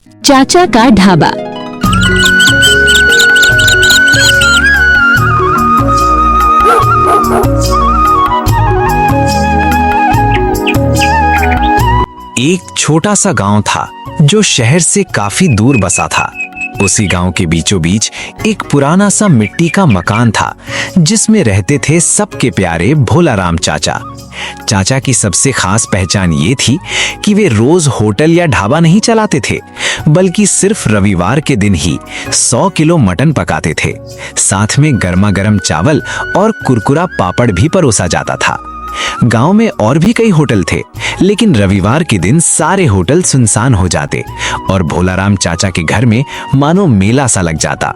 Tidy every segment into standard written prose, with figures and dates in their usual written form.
चाचा का ढाबा। एक छोटा सा गांव था जो शहर से काफी दूर बसा था। उसी गांव के बीचों बीच एक पुराना सा मिट्टी का मकान था जिसमें रहते थे सबके प्यारे भोलाराम चाचा। चाचा की सबसे खास पहचान ये थी कि वे रोज होटल या ढाबा नहीं चलाते थे, बल्कि सिर्फ रविवार के दिन ही 100 किलो मटन पकाते थे। साथ में गर्मा गर्म चावल और कुरकुरा पापड़ भी परोसा जाता था। गांव में और भी कई होटल थे, लेकिन रविवार के दिन सारे होटल सुनसान हो जाते और भोलाराम चाचा के घर में मानो मेला सा लग जाता।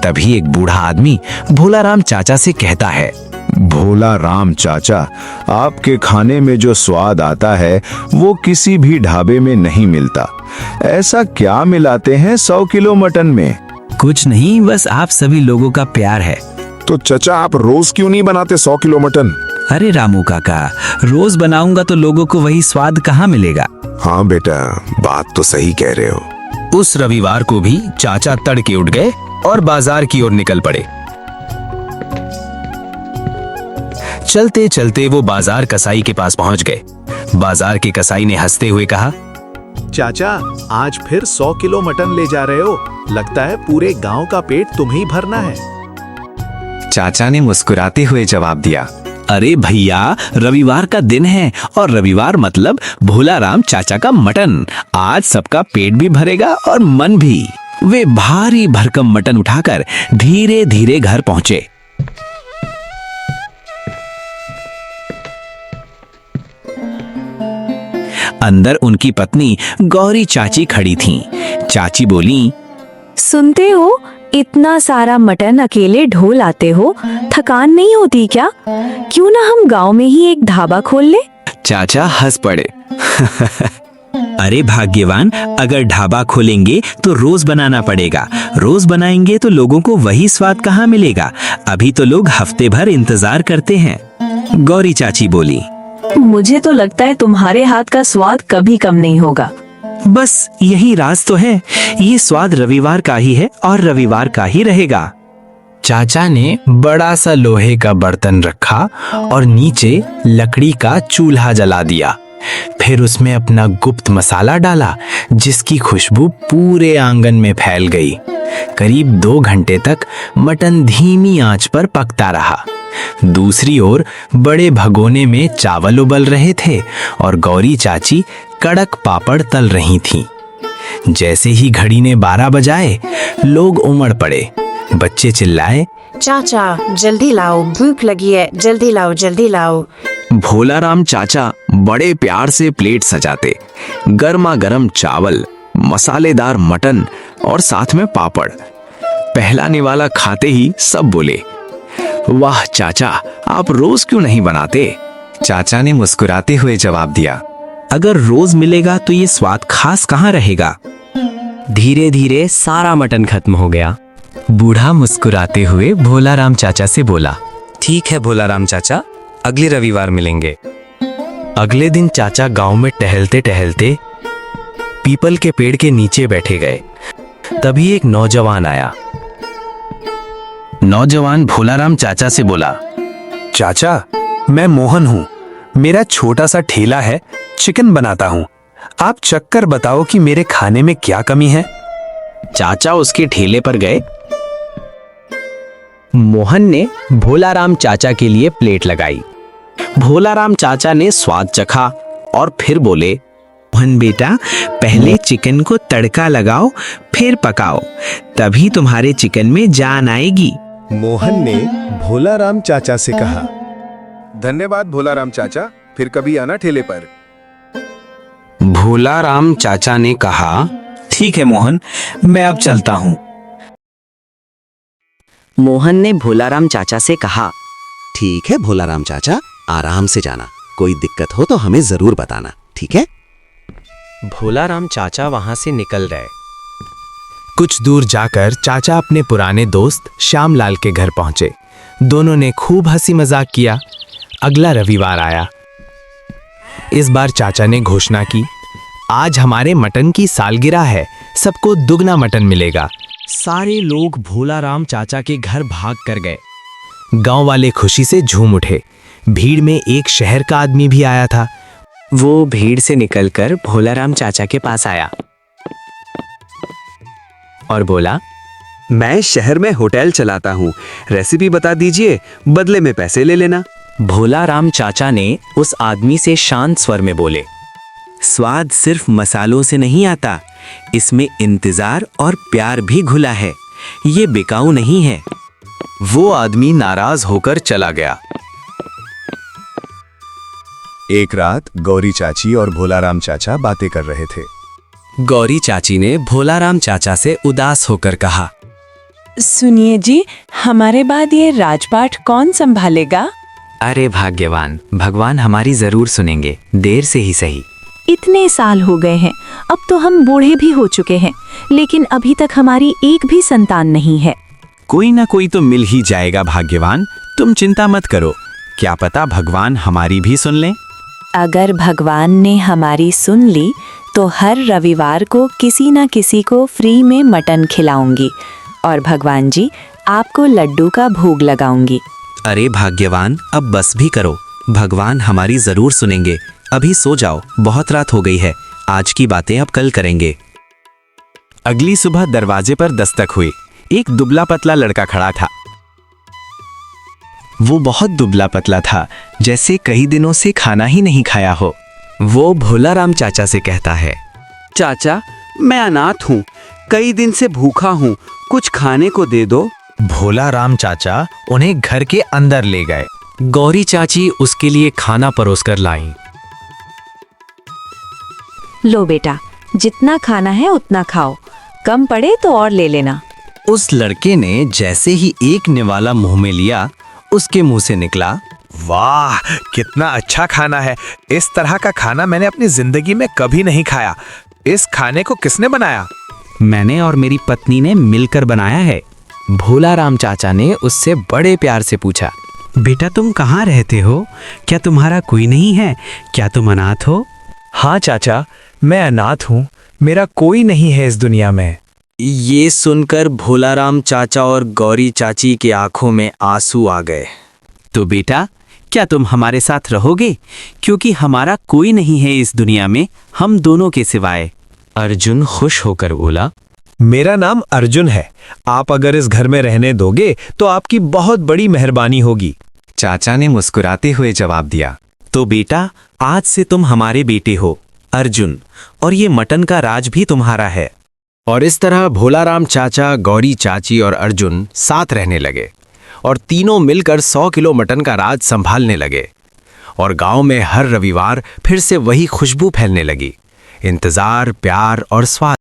तभी एक बूढ़ा आदमी भोलाराम चाचा से कहता है, भोलाराम चाचा, आपके खाने में जो स्वाद आता है वो किसी भी ढाबे में नहीं मिलता। ऐसा क्या मिलाते हैं 100 किलो मटन में? कुछ नहीं, बस आप सभी लोगों का प्यार है। तो चचा, आप रोज क्यों नहीं बनाते 100 किलो मटन? अरे रामू काका, रोज बनाऊंगा तो लोगों को वही स्वाद कहाँ मिलेगा। हाँ बेटा, बात तो सही कह रहे हो। उस रविवार को भी चाचा तड़के उठ गए और बाजार की ओर निकल पड़े। चलते चलते वो बाजार कसाई के पास पहुंच गए। बाजार के कसाई ने हंसते हुए कहा, चाचा, आज फिर 100 किलो मटन ले जा रहे हो। लगता है पूरे गांव का पेट तुम्हें ही भरना है। चाचा ने मुस्कुराते हुए जवाब दिया, अरे भैया, रविवार का दिन है और रविवार मतलब भोलाराम चाचा का मटन। आज सबका पेट भी भरेगा और मन भी। वे भारी भरकम मटन उठाकर धीरे धीरे घर पहुंचे। अंदर उनकी पत्नी गौरी चाची खड़ी थीं। चाची बोली, सुनते हो, इतना सारा मटन अकेले ढो लाते हो, थकान नहीं होती क्या? क्यों ना हम गांव में ही एक ढाबा खोल ले? चाचा हंस पड़े। अरे भाग्यवान, अगर ढाबा खोलेंगे तो रोज बनाना पड़ेगा। रोज बनाएंगे तो लोगों को वही स्वाद कहाँ मिलेगा? अभी तो लोग हफ्ते भर इंतजार करते हैं। गौरी चाची बोली, मुझे तो लगता है तुम्हारे हाथ का स्वाद कभी कम नहीं होगा। बस यही राज तो है। ये स्वाद रविवार का ही है और रविवार का ही रहेगा। चाचा ने बड़ा सा लोहे का बर्तन रखा और नीचे लकड़ी का चूल्हा जला दिया। फिर उसमें अपना गुप्त मसाला डाला, जिसकी खुशबू पूरे आंगन में फैल गई। करीब 2 घंटे तक मटन धीमी आंच पर पकता रहा। दूसरी ओर बड़े भगोने में चावल उबल रहे थे और गौरी चाची कड़क पापड़ तल रही थीं। जैसे ही घड़ी ने 12 बजाए, लोग उमड़ पड़े। बच्चे चिल्लाए, चाचा जल्दी लाओ, भूख लगी है, जल्दी लाओ जल्दी लाओ। भोलाराम चाचा बड़े प्यार से प्लेट सजाते। गर्मा गर्म चावल, मसालेदार मटन और साथ में पापड़। पहला निवाला खाते ही सब बोले, वाह चाचा, आप रोज क्यों नहीं बनाते? चाचा ने मुस्कुराते हुए जवाब दिया, अगर रोज मिलेगा तो ये स्वाद खास कहाँ रहेगा। धीरे धीरे सारा मटन खत्म हो गया। बूढ़ा मुस्कुराते हुए भोलाराम चाचा से बोला, ठीक है भोलाराम चाचा, अगले रविवार मिलेंगे। अगले दिन चाचा गांव में टहलते टहलते पीपल के पेड़ के नीचे बैठे गए। तभी एक नौजवान आया। नौजवान भोलाराम चाचा से बोला, चाचा, मैं मोहन हूँ। मेरा छोटा सा ठेला है, चिकन बनाता हूँ। आप चक्कर बताओ कि मेरे खाने में क्या कमी है। चाचा उसके ठेले पर गए। मोहन ने भोलाराम चाचा के लिए प्लेट लगाई। भोलाराम चाचा ने स्वाद चखा और फिर बोले, मोहन बेटा, पहले चिकन को तड़का लगाओ, फिर पकाओ, तभी तुम्हारे चिकन में जान आएगी। मोहन ने भोलाराम चाचा से कहा, धन्यवाद भोलाराम चाचा, फिर कभी आना ठेले पर। भोलाराम चाचा ने कहा, ठीक है मोहन, मैं अब चलता हूँ। मोहन ने भोलाराम चाचा से कहा, ठीक है भोलाराम चाचा, आराम से जाना। कोई दिक्कत हो तो हमें जरूर बताना, ठीक है? भोलाराम चाचा वहां से निकल गए। कुछ दूर जाकर चाचा अपने पुराने दोस्त श्यामलाल के घर पहुंचे। दोनों ने खूब हंसी मजाक किया। अगला रविवार आया। इस बार चाचा ने घोषणा की, आज हमारे मटन की सालगिरह है, सबको दुगना मटन मिलेगा। सारे लोग भोलाराम चाचा के घर भाग कर गए। गांव वाले खुशी से झूम उठे। भीड़ में एक शहर का आदमी भी आया था। वो भीड़ से निकलकर भोलाराम चाचा के पास आया और बोला, मैं शहर में होटल चलाता हूँ, रेसिपी बता दीजिए, बदले में पैसे ले लेना। भोलाराम चाचा ने उस आदमी से शांत स्वर में बोले, स्वाद सिर्फ मसालों से नहीं आता, इसमें इंतजार और प्यार भी घुला है। ये बिकाऊ नहीं है। वो आदमी नाराज होकर चला गया। एक रात गौरी चाची और भोलाराम चाचा बातें कर रहे थे। गौरी चाची ने भोलाराम चाचा से उदास होकर कहा, सुनिए जी, हमारे बाद ये राजपाट कौन संभालेगा? अरे भाग्यवान, भगवान हमारी जरूर सुनेंगे, देर से ही सही। इतने साल हो गए हैं, अब तो हम बूढ़े भी हो चुके हैं, लेकिन अभी तक हमारी एक भी संतान नहीं है। कोई ना कोई तो मिल ही जाएगा भाग्यवान, तुम चिंता मत करो, क्या पता भगवान हमारी भी सुन लें। अगर भगवान ने हमारी सुन ली तो हर रविवार को किसी न किसी को फ्री में मटन खिलाऊंगी और भगवान जी आपको लड्डू का भोग लगाऊंगी। अरे भाग्यवान, अब बस भी करो, भगवान हमारी जरूर सुनेंगे। अभी सो जाओ, बहुत रात हो गई है, आज की बातें अब कल करेंगे। अगली सुबह दरवाजे पर दस्तक हुई। एक दुबला पतला लड़का खड़ा था। वो बहुत दुबला पतला था, जैसे कई दिनों से खाना ही नहीं खाया हो। वो भोलाराम चाचा से कहता है, चाचा, मैं अनाथ हूँ, कई दिन से भूखा हूँ, कुछ खाने को दे दो। भोलाराम चाचा उन्हें घर के अंदर ले गए। गौरी चाची उसके लिए खाना परोसकर लाईं। लो बेटा, जितना खाना है उतना खाओ, कम पड़े तो और ले लेना। उस लड़के ने जैसे ही एक निवाला मुंह में लिया, उसके मुंह से निकला, वाह, कितना अच्छा खाना है। इस तरह का खाना मैंने अपनी जिंदगी में कभी नहीं खाया। इस खाने को किसने बनाया? मैंने और मेरी पत्नी ने मिलकर बनाया है। भोलाराम चाचा ने उससे बड़े प्यार से पूछा, बेटा तुम कहाँ रहते हो? क्या तुम्हारा कोई नहीं है? क्या तुम अनाथ हो? हाँ चाचा, मैं अनाथ हूँ, मेरा कोई नहीं है इस दुनिया में। ये सुनकर भोलाराम चाचा और गौरी चाची की आंखों में आंसू आ गए। तो बेटा, क्या तुम हमारे साथ रहोगे? क्योंकि हमारा कोई नहीं है इस दुनिया में, हम दोनों के सिवाय। अर्जुन खुश होकर बोला, मेरा नाम अर्जुन है। आप अगर इस घर में रहने दोगे तो आपकी बहुत बड़ी मेहरबानी होगी। चाचा ने मुस्कुराते हुए जवाब दिया, तो बेटा, आज से तुम हमारे बेटे हो, अर्जुन, और ये मटन का राज भी तुम्हारा है। और इस तरह भोलाराम चाचा, गौरी चाची और अर्जुन साथ रहने लगे और तीनों मिलकर 100 किलो मटन का राज संभालने लगे। और गांव में हर रविवार फिर से वही खुशबू फैलने लगी, इंतजार, प्यार और स्वाद।